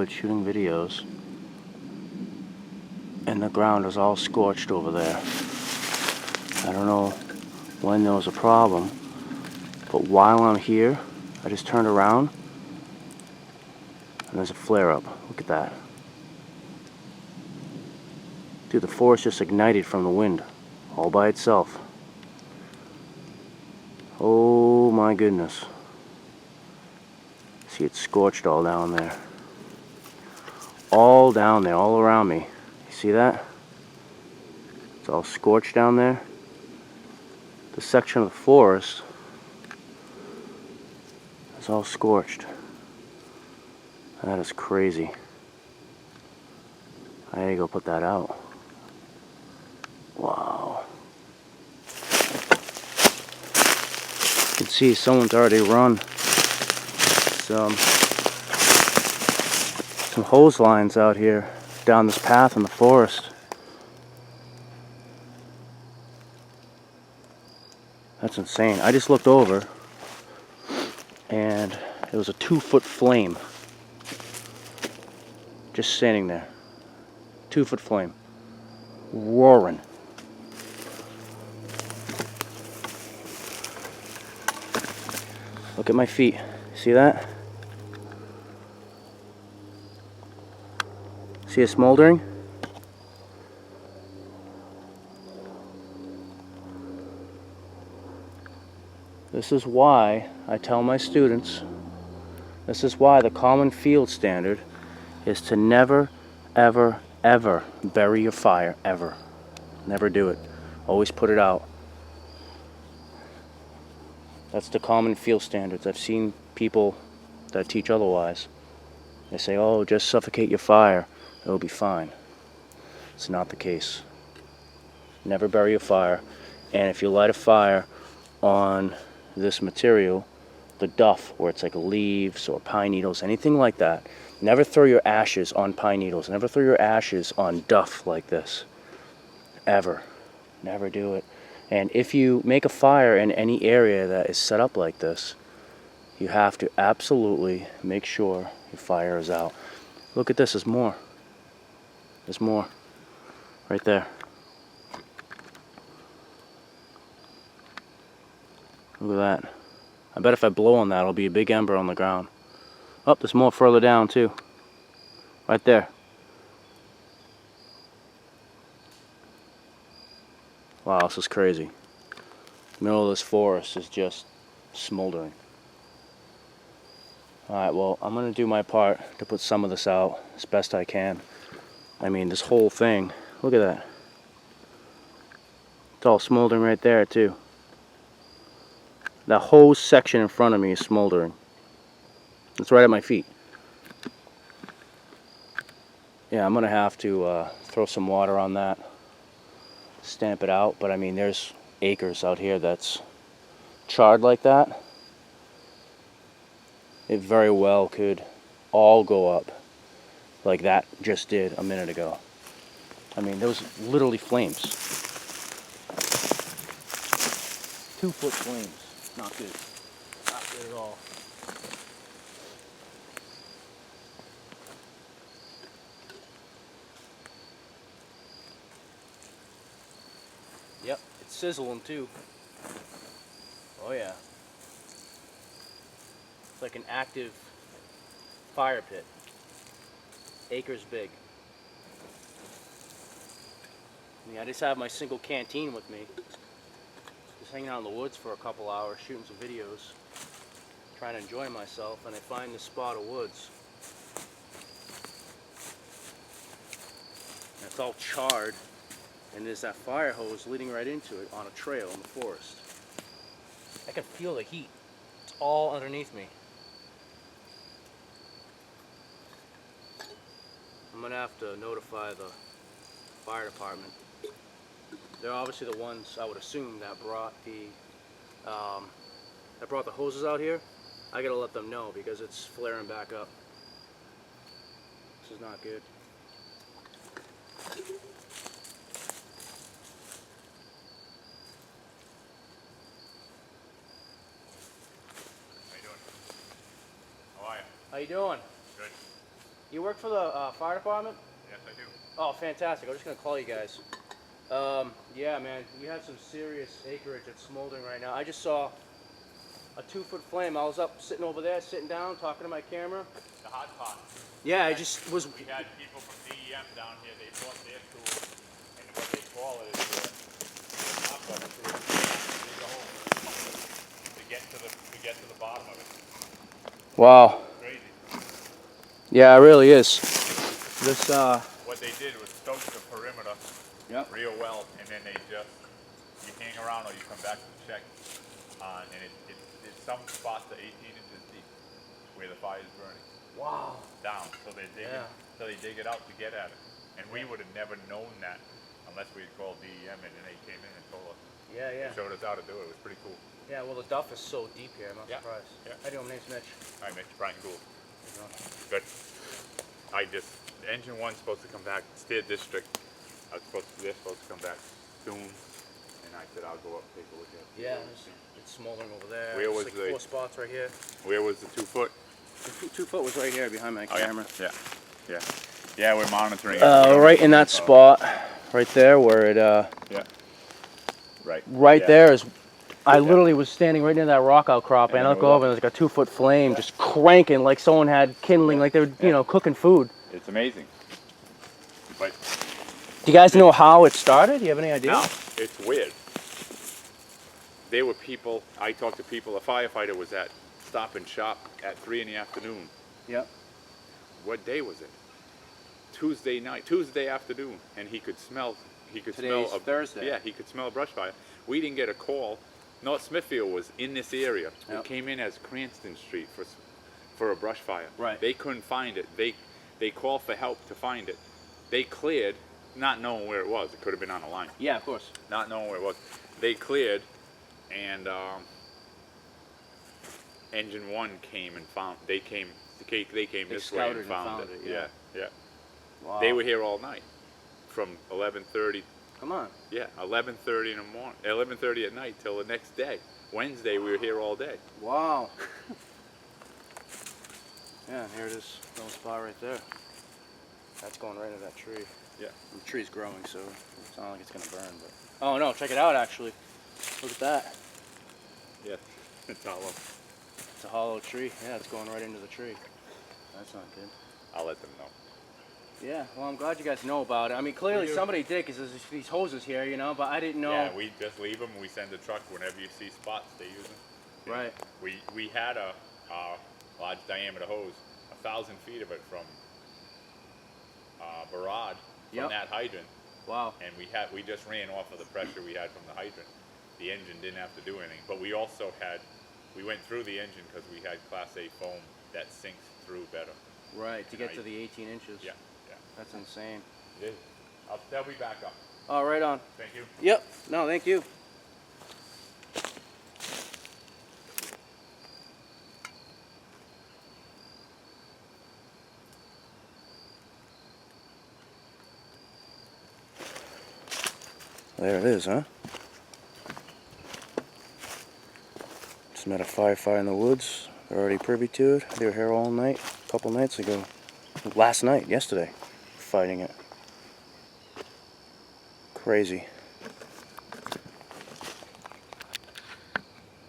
outside shooting videos, and the ground is all scorched over there. I don't know when there was a problem, but while I'm here, I just turned around and there's a flare-up. Look at that. Dude, the forest just ignited from the wind, all by itself. Oh my goodness. See, it's scorched all down there. All down there, all around me. You see that? It's all scorched down there. The section of the forest is all scorched. That is crazy. I gotta go put that out. Wow. You can see someone's already run some hose lines out here down this path in the forest. That's insane. I just looked over and it was a 2-foot flame just standing there. 2-foot flame. Roaring. Look at my feet. See that? See it smoldering? This is why I tell my students, this is why the common field standard is to never, ever, ever bury your fire, ever. Never do it. Always put it out. That's the common field standards. I've seen people that teach otherwise. They say, oh, just suffocate your fire. It'll be fine. It's not the case. Never bury your fire. And if you light a fire on this material, the duff, where it's like leaves or pine needles, anything like that, never throw your ashes on pine needles. Never throw your ashes on duff like this. Ever. Never do it. And if you make a fire in any area that is set up like this, you have to absolutely make sure your fire is out. Look at this, there's more. There's more. Right there. Look at that. I bet if I blow on that, it'll be a big ember on the ground. Oh, there's more further down too. Right there. Wow, this is crazy. The middle of this forest is just smoldering. Alright, well, I'm going to do my part to put some of this out as best I can. I mean, this whole thing, look at that. It's all smoldering right there too. That whole section in front of me is smoldering. It's right at my feet. Yeah, I'm going to have to throw some water on that. Stamp it out, but I mean, there's acres out here that's charred like that. It very well could all go up like that just did a minute ago. I mean, those literally flames. 2-foot flames. Not good. Not good at all. Yep, it's sizzling too. Oh yeah. It's like an active fire pit. Acres big. I mean, I just have my single canteen with me. Just hanging out in the woods for a couple hours, shooting some videos, trying to enjoy myself, and I find this spot of woods. And it's all charred, and there's that fire hose leading right into it on a trail in the forest. I can feel the heat. It's all underneath me. I'm gonna have to notify the fire department. They're obviously the ones, I would assume, that brought the hoses out here. I gotta let them know because it's flaring back up. This is not good. How you doing? How are you? How you doing? Good. You work for the fire department? Yes, I do. Oh, fantastic. I was just going to call you guys. Yeah, man, you have some serious acreage that's smoldering right now. I just saw a 2-foot flame. I was up sitting over there, sitting down, talking to my camera. The hot pot. Yeah, I just was... We had people from DEM down here. They brought their tools, and what they call it is the knock-up tool. Dig a hole to get to the bottom of it. Wow. Crazy. Yeah, it really is. This, What they did was soak the perimeter real well, and then they just, you hang around or you come back to check, and it's some spots are 18 inches deep where the fire is burning. wow. Down, so they dig it out to get at it. And we would have never known that unless we had called DEM and then they came in and told us. Yeah, yeah. They showed us how to do it. It was pretty cool. Yeah, well, the duff is so deep here. I'm not surprised. Yeah. How do you know? My name's Mitch. All right, Mitch, Brian Gould. Good. Engine one's supposed to come back, Steer District. They're supposed to come back soon. And I said, I'll go up and take a look at it. Yeah, it's smoldering over there. Where was like the 4 spots right here? Where was the 2-foot? The 2-foot was right here behind my camera. Yeah. Yeah. Yeah, we're monitoring it. Right in that spot, right there where it, yeah. Right there is, I literally was standing right near that rock outcrop and I look over and there's like a 2-foot flame just cranking like someone had kindling, like they were, you know, cooking food. It's amazing. But do you guys know how it started? Do you have any idea? no, it's weird. There were people, I talked to people, a firefighter was at Stop and Shop at 3 in the afternoon. Yep. What day was it? Tuesday afternoon, and he could smell. Today's Thursday. Yeah, he could smell a brush fire. We didn't get a call. North Smithfield was in this area. Yep. It came in as Cranston Street for a brush fire. Right. They couldn't find it. They called for help to find it. They cleared, not knowing where it was. It could have been on a line. Yeah, of course. Not knowing where it was. They cleared, and Engine 1 came and found. They came this way and found it. Yeah. Yeah. Wow. They were here all night, from 11:30. Come on. Yeah, 11:30 in the morning, 11:30 at night till the next day. Wednesday we were here all day. Wow. Yeah, and here it is, little spot right there. That's going right into that tree. Yeah. And the tree's growing, so it's not like it's gonna burn. But oh no, check it out actually. Look at that. Yeah, it's hollow. It's a hollow tree. Yeah, it's going right into the tree. That's not good. I'll let them know. Yeah, well, I'm glad you guys know about it. I mean, clearly somebody did, because there's these hoses here, you know, but I didn't know. Yeah, we just leave them. We send a truck whenever you see spots, they use them. Right. We had a large diameter hose, 1,000 feet of it from Barad, from that hydrant. Wow. And we just ran off of the pressure we had from the hydrant. The engine didn't have to do anything, but we also we went through the engine because we had Class A foam that sinks through better. Right, to get to the 18 inches. Yeah. That's insane. It is. They'll be back up. Oh, right on. Thank you. Yep. No, thank you. There it is, huh? Just met a firefighter in the woods. They're already privy to it. They were here all night, a couple nights ago. Last night, yesterday, fighting it. Crazy.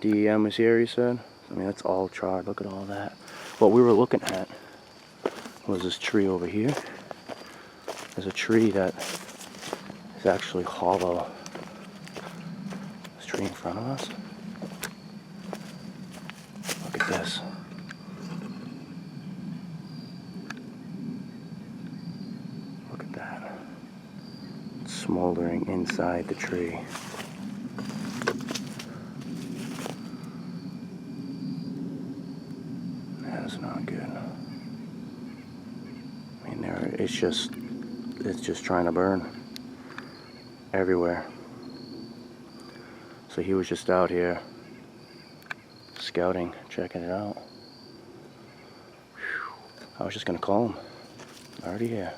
DEM is here, you said? I mean, that's all charred. Look at all that. What we were looking at was this tree over here. There's a tree that is actually hollow. This tree in front of us. Look at this. Look at that. It's smoldering inside the tree. That's not good. I mean, it's just trying to burn everywhere. So he was just out here scouting, checking it out. Whew. I was just gonna call him. Already here.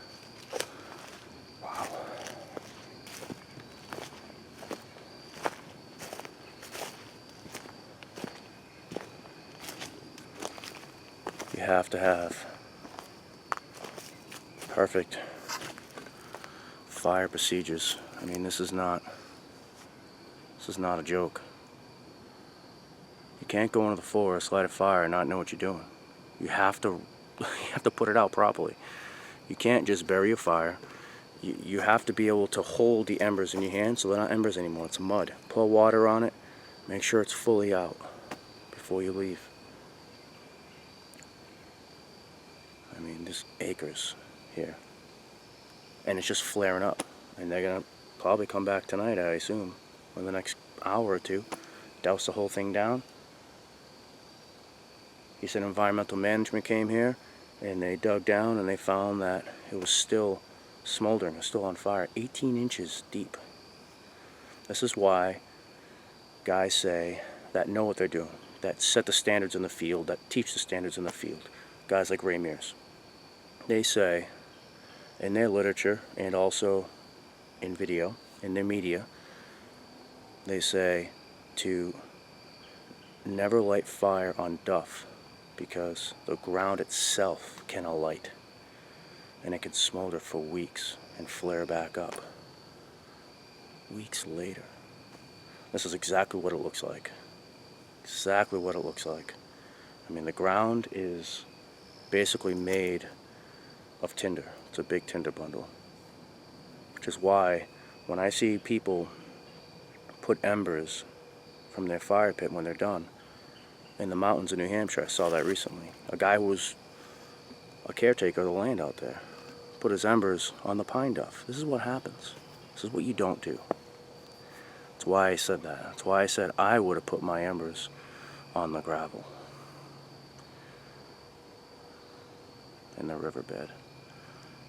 Wow. You have to have perfect fire procedures. I mean, this is not a joke. You can't go into the forest, light a fire, and not know what you're doing. You have to put it out properly. You can't just bury a fire. You have to be able to hold the embers in your hand, so they're not embers anymore, it's mud. Pour water on it, make sure it's fully out before you leave. I mean, there's acres here. And it's just flaring up. And they're gonna probably come back tonight, I assume, in the next hour or two, douse the whole thing down. He said environmental management came here, and they dug down and they found that it was still smoldering, it was still on fire, 18 inches deep. This is why guys say that know what they're doing, that set the standards in the field, that teach the standards in the field. Guys like Ray Mears. They say in their literature and also in video, in their media, they say to never light fire on duff because the ground itself can alight and it can smolder for weeks and flare back up. Weeks later. This is exactly what it looks like. Exactly what it looks like. I mean, the ground is basically made of tinder. It's a big tinder bundle. Which is why when I see people put embers from their fire pit when they're done in the mountains of New Hampshire, I saw that recently. A guy who was a caretaker of the land out there put his embers on the pine duff. This is what happens. This is what you don't do. That's why I said that. That's why I said I would have put my embers on the gravel in the riverbed,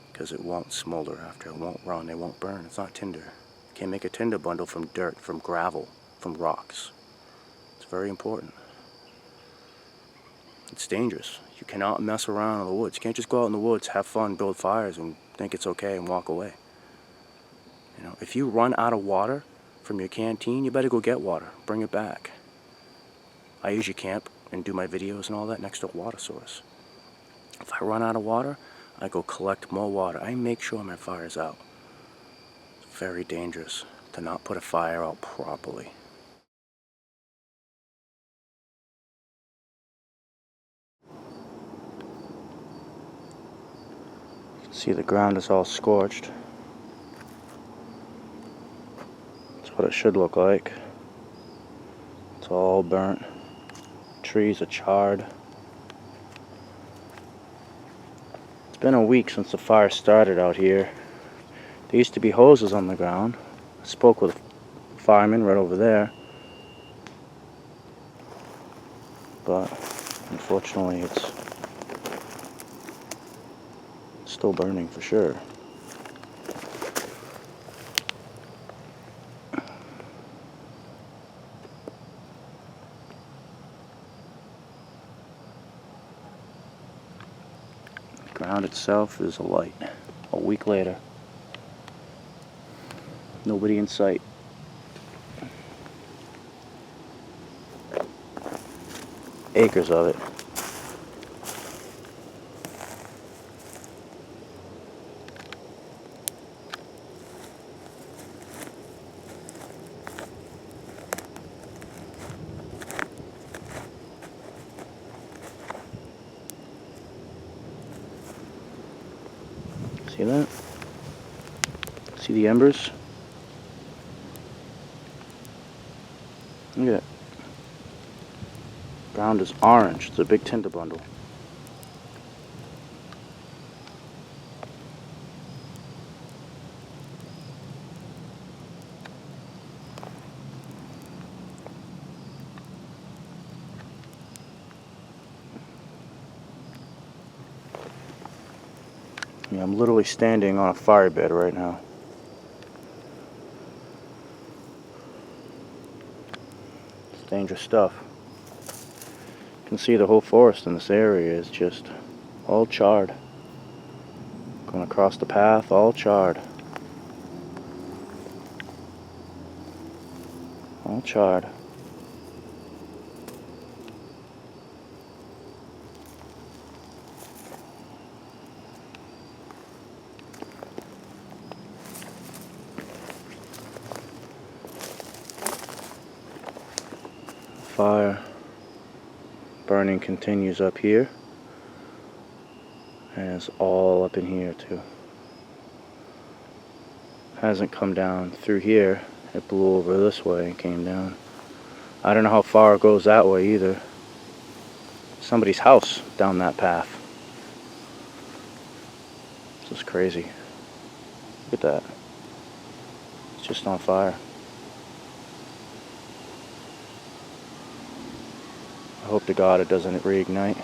because it won't smolder after, it won't run, it won't burn. It's not tinder. You can't make a tinder bundle from dirt, from gravel, from rocks. It's very important. It's dangerous. You cannot mess around in the woods. You can't just go out in the woods, have fun, build fires, and think it's okay and walk away. You know, if you run out of water from your canteen, you better go get water. Bring it back. I usually camp and do my videos and all that next to a water source. If I run out of water, I go collect more water. I make sure my fire's out. It's very dangerous to not put a fire out properly. See, the ground is all scorched. That's what it should look like. It's all burnt. Trees are charred. It's been a week since the fire started out here. There used to be hoses on the ground. I spoke with a fireman right over there. But unfortunately it's still burning for sure. The ground itself is alight. A week later. Nobody in sight. Acres of it. See that? See the embers? Look at it. Ground is orange. It's a big tinder bundle. Yeah, I'm literally standing on a fire bed right now. It's dangerous stuff. You can see the whole forest in this area is just all charred. Going across the path, all charred. All charred. fire burning continues up here, and it's all up in here too. Hasn't come down through here. It blew over this way and came down. I don't know how far it goes that way either. Somebody's house down that path. This is crazy. Look at that. It's just on fire. I hope to God it doesn't reignite.